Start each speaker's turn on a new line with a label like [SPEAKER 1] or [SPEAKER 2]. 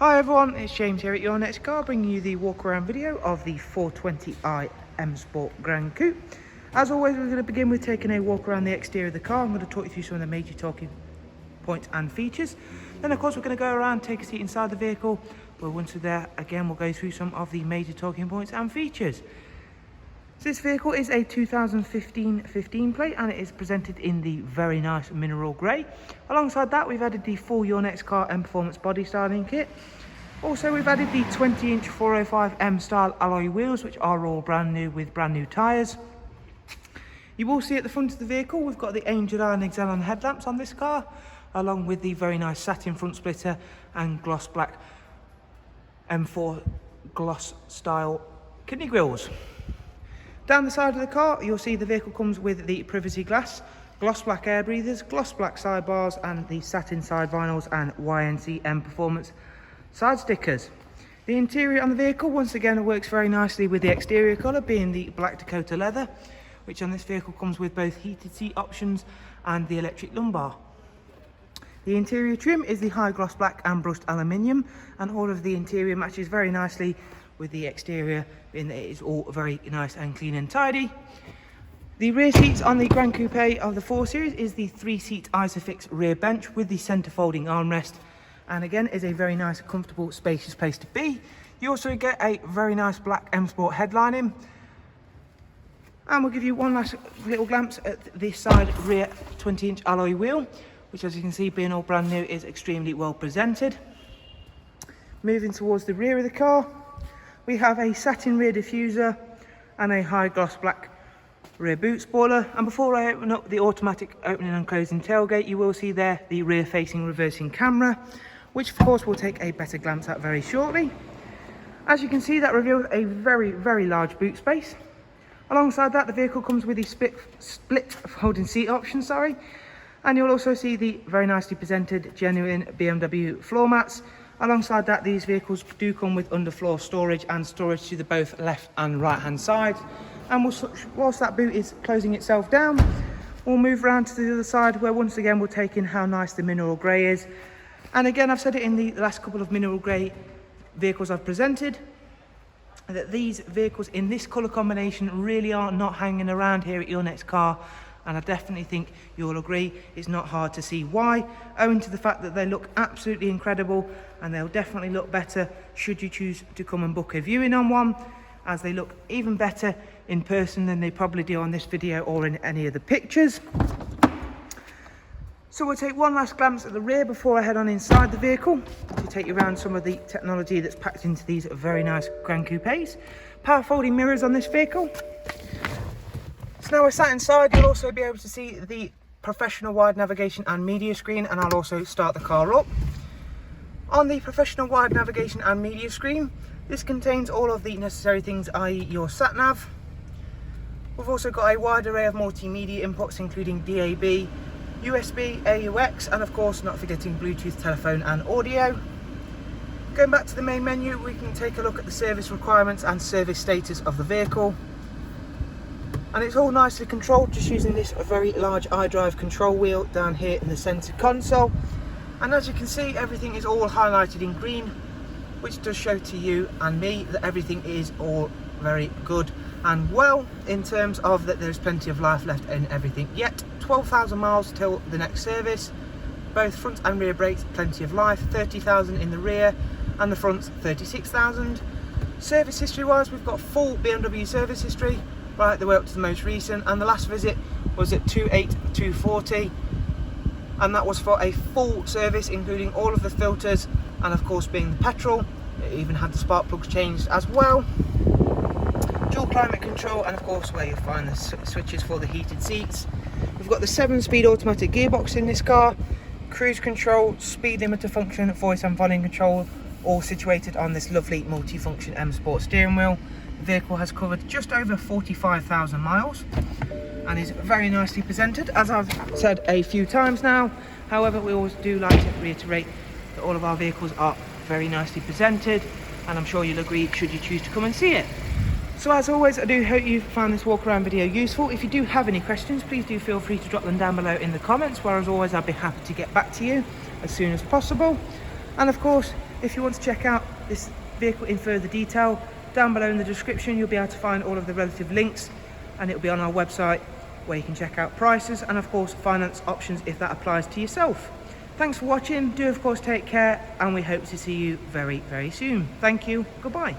[SPEAKER 1] Hi everyone, it's James here at Your Next Car, bringing you the walk around video of the 420i M Sport Gran Coupe. As always, we're going to begin with taking a walk around the exterior of the car. I'm going to talk you through some of the major talking points and features. Then of course we're going to go around, take a seat inside the vehicle, but once we're there, again we'll go through some of the major talking points and features. So this vehicle is a 2015 15 plate and it is presented in the very nice mineral grey. Alongside that, we've added the full Your Next Car Mperformance body styling kit. Also, we've added the 20-inch 405M style alloy wheels, which are all brand new with brand new tyres. You will see at the front of the vehicle, we've got the Angel Eye and Xenon headlamps on this car, along with the very nice satin front splitter and gloss black M4 gloss style kidney grills. Down the side of the car, you'll see the vehicle comes with the privacy glass, gloss black air breathers, gloss black sidebars, and the satin side vinyls and YNC Mperformance side stickers. The interior on the vehicle, once again, works very nicely with the exterior colour being the black Dakota leather, which on this vehicle comes with both heated seat options and the electric lumbar. The interior trim is the high gloss black and brushed aluminium, and all of the interior matches very nicely with the exterior, in that it is all very nice and clean and tidy. The rear seats on the Gran Coupe of the 4 Series is the 3-seat Isofix rear bench with the centre folding armrest, and again is a very nice, comfortable, spacious place to be. You also get a very nice black M Sport headlining, and we'll give you one last little glance at the side rear 20-inch alloy wheel, which, as you can see, being all brand new, is extremely well presented. Moving towards the rear of the car, we have a satin rear diffuser and a high gloss black rear boot spoiler. And before I open up the automatic opening and closing tailgate, you will see there the rear facing reversing camera, which of course we'll take a better glance at very shortly. As you can see, that reveals a very large boot space. Alongside that, the vehicle comes with the split folding seat option, and you'll also see the very nicely presented genuine BMW floor mats. Alongside that, these vehicles do come with underfloor storage and storage to the both left and right hand side. And whilst that boot is closing itself down, we'll move around to the other side, where once again we'll take in how nice the mineral grey is. And again, I've said it in the last couple of mineral grey vehicles I've presented, that these vehicles in this colour combination really are not hanging around here at Your Next Car. And I definitely think you'll agree it's not hard to see why, owing to the fact that they look absolutely incredible, and they'll definitely look better should you choose to come and book a viewing on one, as they look even better in person than they probably do on this video or in any of the pictures. So we'll take one last glance at the rear before I head on inside the vehicle to take you around some of the technology that's packed into these very nice Gran Coupes. Power folding mirrors on this vehicle. So now we're sat inside, you'll also be able to see the professional wide navigation and media screen, and I'll also start the car up. On the professional wide navigation and media screen, this contains all of the necessary things, i.e. your sat nav. We've also got a wide array of multimedia inputs, including DAB, USB, AUX, and of course not forgetting Bluetooth, telephone and audio. Going back to the main menu, we can take a look at the service requirements and service status of the vehicle. And it's all nicely controlled just using this very large iDrive control wheel down here in the centre console. And as you can see, everything is all highlighted in green, which does show to you and me that everything is all very good and well, in terms of that there's plenty of life left in everything yet. 12,000 miles till the next service, both front and rear brakes, plenty of life, 30,000 in the rear, and the front 36,000. Service history wise, we've got full BMW service history right the way up to the most recent, and the last visit was at 28240, and that was for a full service including all of the filters, and of course being the petrol, it even had the spark plugs changed as well. Dual climate control, and of course where you'll find the switches for the heated seats. We've got the 7-speed automatic gearbox in this car, cruise control, speed limiter function, voice and volume control, all situated on this lovely multi-function M Sport steering wheel. The vehicle has covered just over 45,000 miles and is very nicely presented, as I've said a few times now. However, we always do like to reiterate that all of our vehicles are very nicely presented, and I'm sure you'll agree should you choose to come and see it. So as always, I do hope you found this walk around video useful. If you do have any questions, please do feel free to drop them down below in the comments, where as always I'll be happy to get back to you as soon as possible. And of course, if you want to check out this vehicle in further detail, down below in the description you'll be able to find all of the relative links, and it'll be on our website where you can check out prices and of course finance options if that applies to yourself. Thanks for watching. Do of course take care, and we hope to see you very, very soon. Thank you. Goodbye.